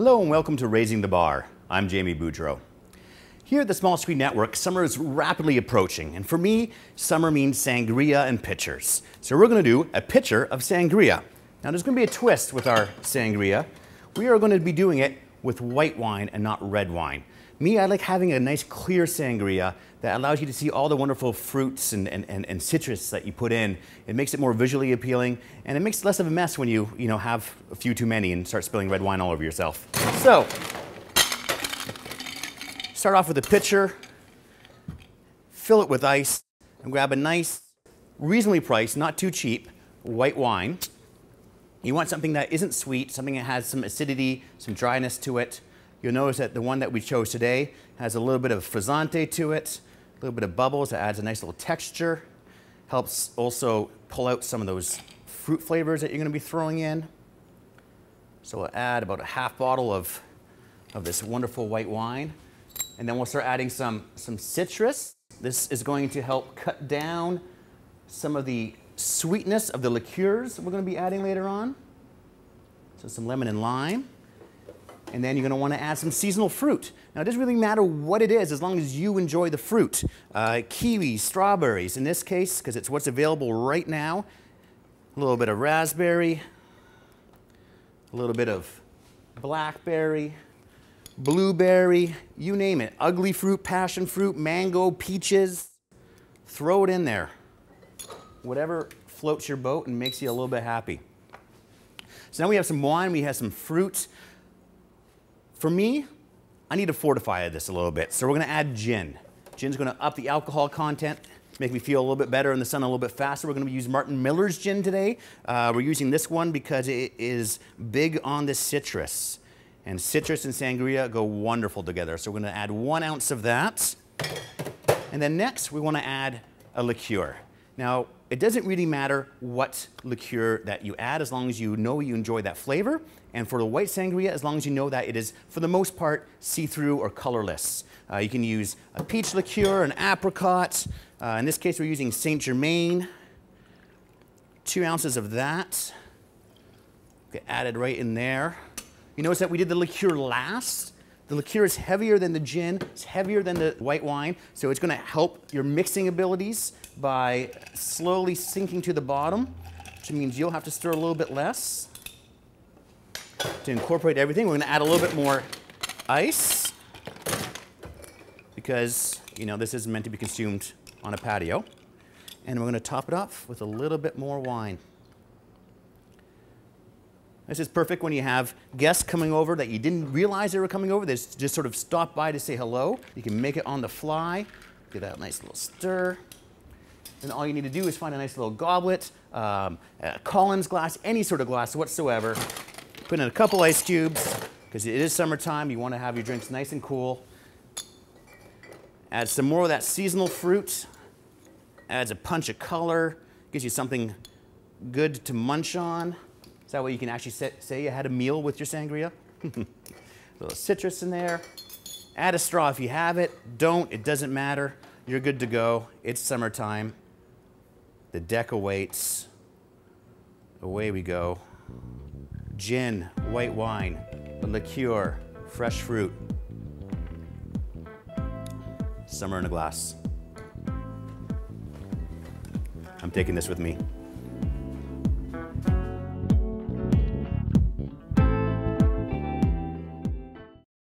Hello and welcome to Raising the Bar. I'm Jamie Boudreau. Here at the Small Screen Network, summer is rapidly approaching, and for me, summer means sangria and pitchers. So we're going to do a pitcher of sangria. Now there's going to be a twist with our sangria. We are going to be doing it with white wine and not red wine. Me, I like having a nice clear sangria that allows you to see all the wonderful fruits and citrus that you put in. It makes it more visually appealing, and it makes less of a mess when you have a few too many and start spilling red wine all over yourself. So, start off with a pitcher, fill it with ice, and grab a nice, reasonably priced, not too cheap, white wine. You want something that isn't sweet, something that has some acidity, some dryness to it. You'll notice that the one that we chose today has a little bit of frizzante to it, a little bit of bubbles that adds a nice little texture. Helps also pull out some of those fruit flavors that you're going to be throwing in. So we'll add about a half bottle of this wonderful white wine. And then we'll start adding some citrus. This is going to help cut down some of the sweetness of the liqueurs we're going to be adding later on. So some lemon and lime. And then you're going to want to add some seasonal fruit. Now, it doesn't really matter what it is as long as you enjoy the fruit. Kiwis, strawberries, in this case, because it's what's available right now. A little bit of raspberry, a little bit of blackberry, blueberry, you name it. Ugly fruit, passion fruit, mango, peaches. Throw it in there. Whatever floats your boat and makes you a little bit happy. So now we have some wine, we have some fruit. For me, I need to fortify this a little bit. So we're going to add gin. Gin's going to up the alcohol content, make me feel a little bit better in the sun a little bit faster. We're going to use Martin Miller's gin today. We're using this one because it is big on the citrus. And citrus and sangria go wonderful together. So we're going to add 1 ounce of that. And then next, we want to add a liqueur. Now, it doesn't really matter what liqueur that you add as long as you know you enjoy that flavor. And for the white sangria, as long as you know that it is, for the most part, see-through or colorless. You can use a peach liqueur, an apricot. In this case, we're using St. Germain. 2 ounces of that. Get added right in there. You notice that we did the liqueur last. The liqueur is heavier than the gin. It's heavier than the white wine. So it's going to help your mixing abilities by slowly sinking to the bottom, which means you'll have to stir a little bit less. To incorporate everything, we're going to add a little bit more ice because, this is meant to be consumed on a patio. And we're going to top it off with a little bit more wine. This is perfect when you have guests coming over that you didn't realize they were coming over. They just sort of stop by to say hello. You can make it on the fly. Give that a nice little stir. And all you need to do is find a nice little goblet, a Collins glass, any sort of glass whatsoever. Put in a couple ice cubes, because it is summertime. You want to have your drinks nice and cool. Add some more of that seasonal fruit. Adds a punch of color. Gives you something good to munch on. Is that way you can actually say you had a meal with your sangria? A little citrus in there. Add a straw if you have it. Don't, it doesn't matter. You're good to go. It's summertime. The deck awaits. Away we go. Gin, white wine, a liqueur, fresh fruit. Summer in a glass. I'm taking this with me.